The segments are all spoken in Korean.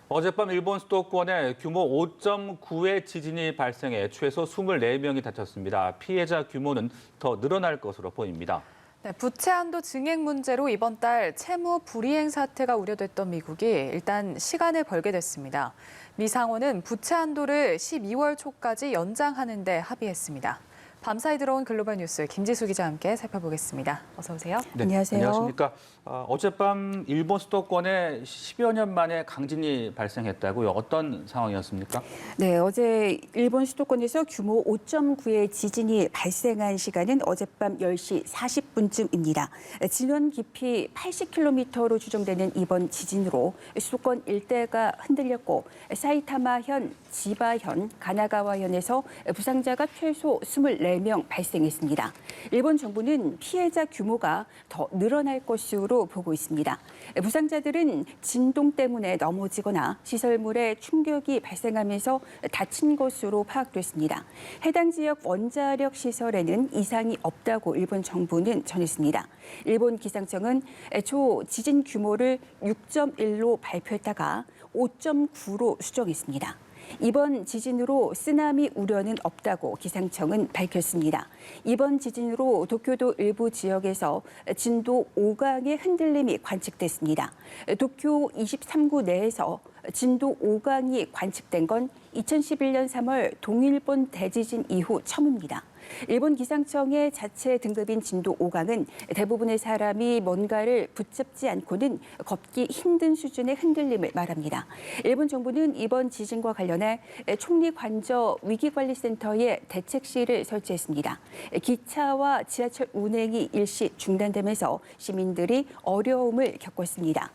어젯밤 일본 수도권에 규모 5.9의 지진이 발생해 최소 24명이 다쳤습니다. 피해자 규모는 더 늘어날 것으로 보입니다. 네, 부채 한도 증액 문제로 이번 달 채무 불이행 사태가 우려됐던 미국이 일단 시간을 벌게 됐습니다. 미 상원은 부채 한도를 12월 초까지 연장하는 데 합의했습니다. 밤사이 들어온 글로벌 뉴스 김지수 기자와 함께 살펴보겠습니다. 어서 오세요. 네, 안녕하세요. 안녕하십니까. 어젯밤 일본 수도권에 10여 년 만에 강진이 발생했다고요. 어떤 상황이었습니까? 네, 어제 일본 수도권에서 규모 5.9의 지진이 발생한 시간은 어젯밤 10시 40분쯤입니다. 진원 깊이 80km로 추정되는 이번 지진으로 수도권 일대가 흔들렸고 사이타마현, 지바현, 가나가와현에서 부상자가 최소 24명 발생했습니다. 일본 정부는 피해자 규모가 더 늘어날 것으로 보고 있습니다. 부상자들은 진동 때문에 넘어지거나 시설물에 충격이 발생하면서 다친 것으로 파악됐습니다. 해당 지역 원자력 시설에는 이상이 없다고 일본 정부는 전했습니다. 일본 기상청은 애초 지진 규모를 6.1로 발표했다가 5.9로 수정했습니다. 이번 지진으로 쓰나미 우려는 없다고 기상청은 밝혔습니다. 이번 지진으로 도쿄도 일부 지역에서 진도 5강의 흔들림이 관측됐습니다. 도쿄 23구 내에서 진도 5강이 관측된 건 2011년 3월 동일본 대지진 이후 처음입니다. 일본 기상청의 자체 등급인 진도 5강은 대부분의 사람이 뭔가를 붙잡지 않고는 걷기 힘든 수준의 흔들림을 말합니다. 일본 정부는 이번 지진과 관련해 총리관저 위기관리센터에 대책실을 설치했습니다. 기차와 지하철 운행이 일시 중단되면서 시민들이 어려움을 겪었습니다.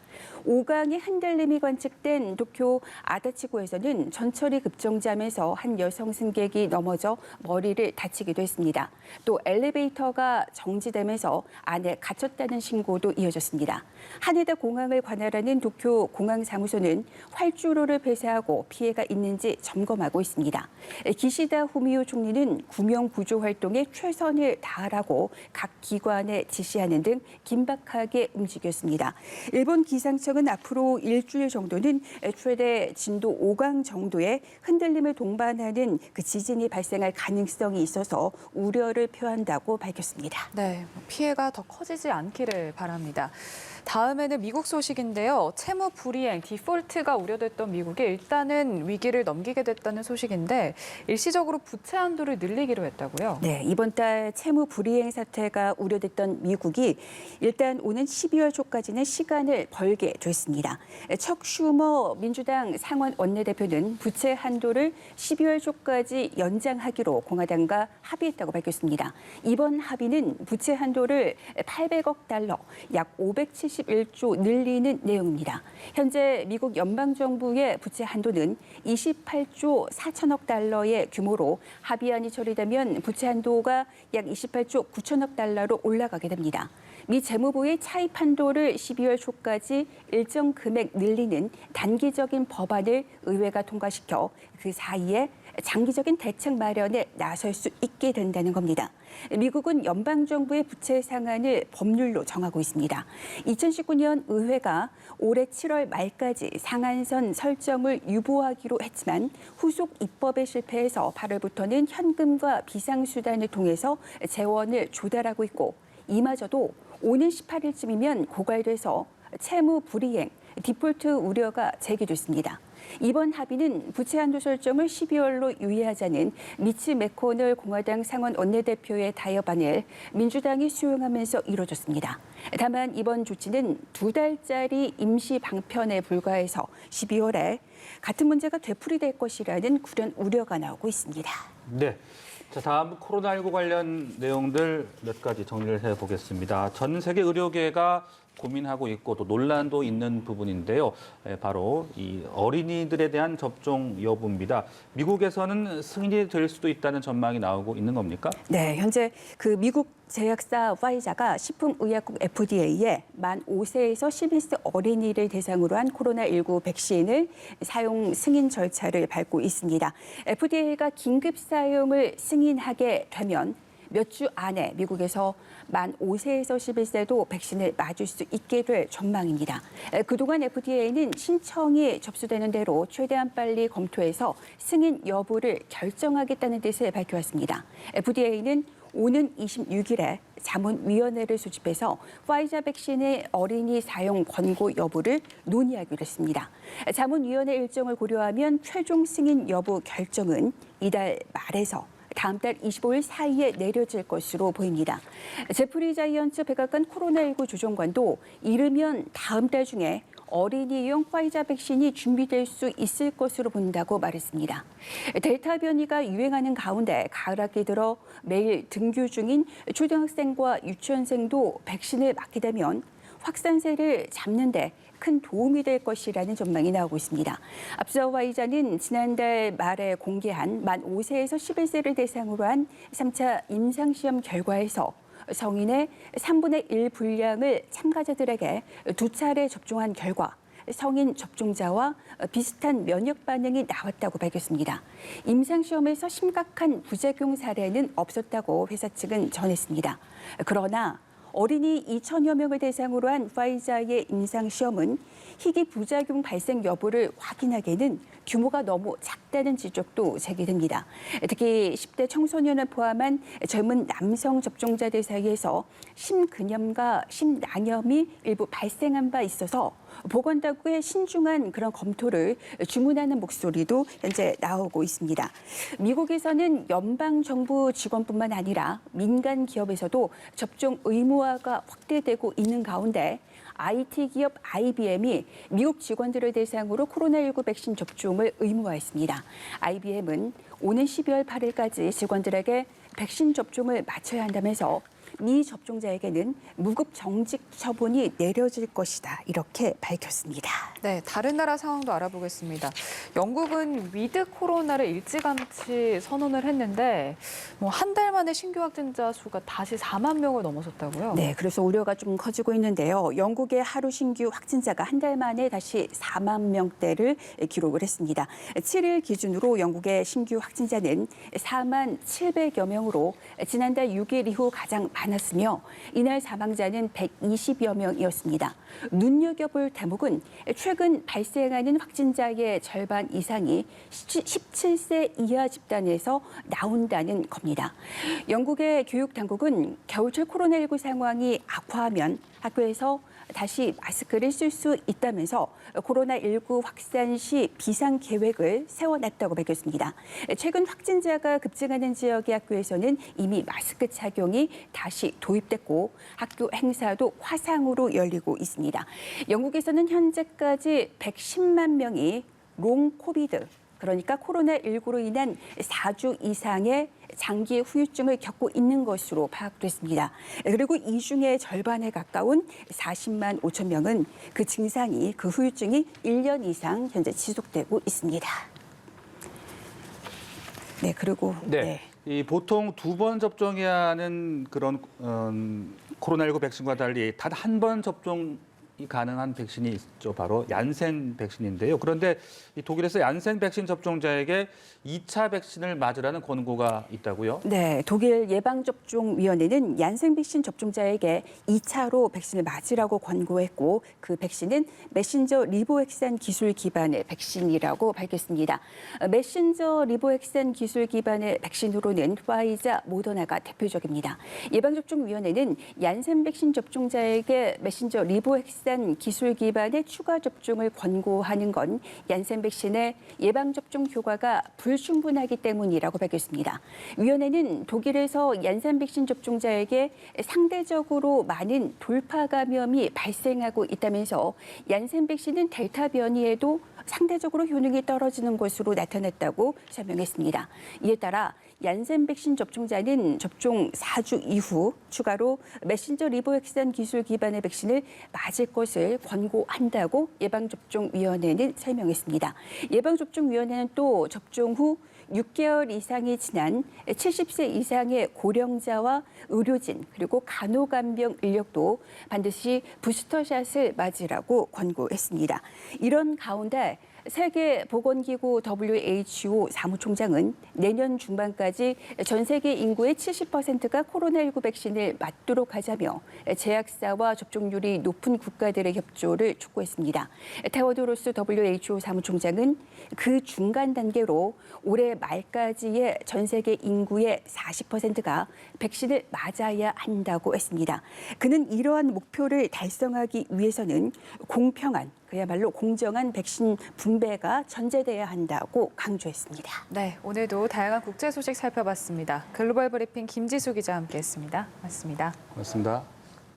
5강의 흔들림이 관측된 도쿄 아다치구에서는 전철이 급정지하면서 한 여성 승객이 넘어져 머리를 다치기도 했습니다. 또 엘리베이터가 정지되면서 안에 갇혔다는 신고도 이어졌습니다. 하네다 공항을 관할하는 도쿄 공항사무소는 활주로를 폐쇄하고 피해가 있는지 점검하고 있습니다. 기시다 후미오 총리는 구명 구조 활동에 최선을 다하라고 각 기관에 지시하는 등 긴박하게 움직였습니다. 일본 기상청은 앞으로 일주일 정도는 최대 진도 5강 정도의 흔들림을 동반하는 그 지진이 발생할 가능성이 있어서 우려를 표한다고 밝혔습니다. 네, 피해가 더 커지지 않기를 바랍니다. 다음에는 미국 소식인데요. 채무 불이행, 디폴트가 우려됐던 미국이 일단은 위기를 넘기게 됐다는 소식인데 일시적으로 부채 한도를 늘리기로 했다고요? 네, 이번 달 채무 불이행 사태가 우려됐던 미국이 일단 오는 12월 초까지는 시간을 벌게 됐습니다. 척 슈머 민주당 상원 원내대표는 부채 한도를 12월 초까지 연장하기로 공화당과 합의했다고 밝혔습니다. 이번 합의는 부채 한도를 800억 달러, 약 571조 늘리는 내용입니다. 현재 미국 연방정부의 부채 한도는 28조 4천억 달러의 규모로 합의안이 처리되면 부채 한도가 약 28조 9천억 달러로 올라가게 됩니다. 미 재무부의 차입 한도를 12월 초까지 일정 금액 늘리는 단기적인 법안을 의회가 통과시켜 그 사이에 장기적인 대책 마련에 나설 수 있게 된다는 겁니다. 미국은 연방정부의 부채 상한을 법률로 정하고 있습니다. 2019년 의회가 올해 7월 말까지 상한선 설정을 유보하기로 했지만 후속 입법에 실패해서 8월부터는 현금과 비상수단을 통해서 재원을 조달하고 있고 이마저도 오는 18일쯤이면 고갈돼서 채무 불이행, 디폴트 우려가 제기됐습니다. 이번 합의는 부채 한도 설정을 12월로 유예하자는 미치 매코널 공화당 상원 원내대표의 타협안을 민주당이 수용하면서 이뤄졌습니다. 다만 이번 조치는 2달짜리 임시 방편에 불과해서 12월에 같은 문제가 되풀이될 것이라는 구련 우려가 나오고 있습니다. 네. 자, 다음 코로나19 관련 내용들 몇 가지 정리를 해보겠습니다. 전 세계 의료계가 고민하고 있고 또 논란도 있는 부분인데요. 바로 이 어린이들에 대한 접종 여부입니다. 미국에서는 승인이 될 수도 있다는 전망이 나오고 있는 겁니까? 네, 현재 그 미국 제약사 화이자가 식품의약국 FDA에 만 5세에서 11세 어린이를 대상으로 한 코로나19 백신을 사용 승인 절차를 밟고 있습니다. FDA가 긴급 사용을 승인하게 되면 몇 주 안에 미국에서 만 5세에서 11세도 백신을 맞을 수 있게 될 전망입니다. 그동안 FDA는 신청이 접수되는 대로 최대한 빨리 검토해서 승인 여부를 결정하겠다는 뜻을 밝혀왔습니다. FDA는 오는 26일에 자문위원회를 소집해서 화이자 백신의 어린이 사용 권고 여부를 논의하기로 했습니다. 자문위원회 일정을 고려하면 최종 승인 여부 결정은 이달 말에서 다음 달 25일 사이에 내려질 것으로 보입니다. 제프리 자이언츠 백악관 코로나19 조정관도 이르면 다음 달 중에 어린이용 화이자 백신이 준비될 수 있을 것으로 본다고 말했습니다. 델타 변이가 유행하는 가운데 가을학기 들어 매일 등교 중인 초등학생과 유치원생도 백신을 맞게 되면 확산세를 잡는 데 큰 도움이 될 것이라는 전망이 나오고 있습니다. 앞서 화이자는 지난달 말에 공개한 만 5세에서 11세를 대상으로 한 3차 임상시험 결과에서 성인의 3분의 1 분량을 참가자들에게 2차례 접종한 결과 성인 접종자와 비슷한 면역 반응이 나왔다고 밝혔습니다. 임상시험에서 심각한 부작용 사례는 없었다고 회사 측은 전했습니다. 그러나 어린이 2천여 명을 대상으로 한 화이자의 임상시험은 희귀 부작용 발생 여부를 확인하기에는 규모가 너무 작다는 지적도 제기됩니다. 특히 10대 청소년을 포함한 젊은 남성 접종자들 사이에서 심근염과 심낭염이 일부 발생한 바 있어서 보건당국의 신중한 그런 검토를 주문하는 목소리도 현재 나오고 있습니다. 미국에서는 연방정부 직원뿐만 아니라 민간 기업에서도 접종 의무화가 확대되고 있는 가운데 IT 기업 IBM이 미국 직원들을 대상으로 코로나19 백신 접종을 의무화했습니다. IBM은 오는 12월 8일까지 직원들에게 백신 접종을 마쳐야 한다면서 미접종자에게는 무급 정직 처분이 내려질 것이다. 이렇게 밝혔습니다. 네, 다른 나라 상황도 알아보겠습니다. 영국은 위드 코로나를 일찌감치 선언을 했는데 한 달 만에 신규 확진자 수가 다시 4만 명을 넘어섰다고요? 네, 그래서 우려가 좀 커지고 있는데요. 영국의 하루 신규 확진자가 한 달 만에 다시 4만 명대를 기록을 했습니다. 7일 기준으로 영국의 신규 확진자는 4만 700여 명으로 지난달 6일 이후 가장 많았으며 이날 사망자는 120여 명이었습니다. 눈여겨볼 대목은 최근 발생하는 확진자의 절반 이상이 17세 이하 집단에서 나온다는 겁니다. 영국의 교육당국은 겨울철 코로나19 상황이 악화하면 학교에서 다시 마스크를 쓸 수 있다면서 코로나19 확산 시 비상계획을 세워놨다고 밝혔습니다. 최근 확진자가 급증하는 지역의 학교에서는 이미 마스크 착용이 다시 도입됐고 학교 행사도 화상으로 열리고 있습니다. 영국에서는 현재까지 110만 명이 롱 코비드, 그러니까 코로나19로 인한 4주 이상의 장기 후유증을 겪고 있는 것으로 파악됐습니다. 그리고 이 중에 절반에 가까운 40만 5천 명은 그 증상이, 그 후유증이 1년 이상 현재 지속되고 있습니다. 네, 그리고 이 보통 2번 접종해야 하는 그런 코로나19 백신과 달리 단 한 번 접종이 가능한 백신이 있죠. 바로 얀센 백신인데요. 그런데 이 독일에서 얀센 백신 접종자에게 2차 백신을 맞으라는 권고가 있다고요? 네, 독일 예방접종위원회는 얀센 백신 접종자에게 2차로 백신을 맞으라고 권고했고 그 백신은 메신저 리보핵산 기술 기반의 백신이라고 밝혔습니다. 메신저 리보핵산 기술 기반의 백신으로는 화이자, 모더나가 대표적입니다. 예방접종위원회는 얀센 백신 접종자에게 메신저 리보핵산 기술 기반의 추가 접종을 권고하는 건 얀센 백신의 예방접종 효과가 불충분하기 때문이라고 밝혔습니다. 위원회는 독일에서 얀센 백신 접종자에게 상대적으로 많은 돌파 감염이 발생하고 있다면서 얀센 백신은 델타 변이에도 상대적으로 효능이 떨어지는 것으로 나타났다고 설명했습니다. 이에 따라 얀센 백신 접종자는 접종 4주 이후 추가로 메신저 리보핵산 기술 기반의 백신을 맞을 것을 권고한다고 예방접종위원회는 설명했습니다. 예방접종위원회는 또 접종 후 6개월 이상이 지난 70세 이상의 고령자와 의료진 그리고 간호간병 인력도 반드시 부스터샷을 맞으라고 권고했습니다. 이런 가운데 세계보건기구 WHO 사무총장은 내년 중반까지 전 세계 인구의 70%가 코로나19 백신을 맞도록 하자며 제약사와 접종률이 높은 국가들의 협조를 촉구했습니다. 테워드로스 WHO 사무총장은 그 중간 단계로 올해 말까지의 전 세계 인구의 40%가 백신을 맞아야 한다고 했습니다. 그는 이러한 목표를 달성하기 위해서는 공평한 그야말로 공정한 백신 분배가 전제돼야 한다고 강조했습니다. 네, 오늘도 다양한 국제 소식 살펴봤습니다. 글로벌 브리핑 김지수 기자와 함께했습니다. 고맙습니다. 고맙습니다.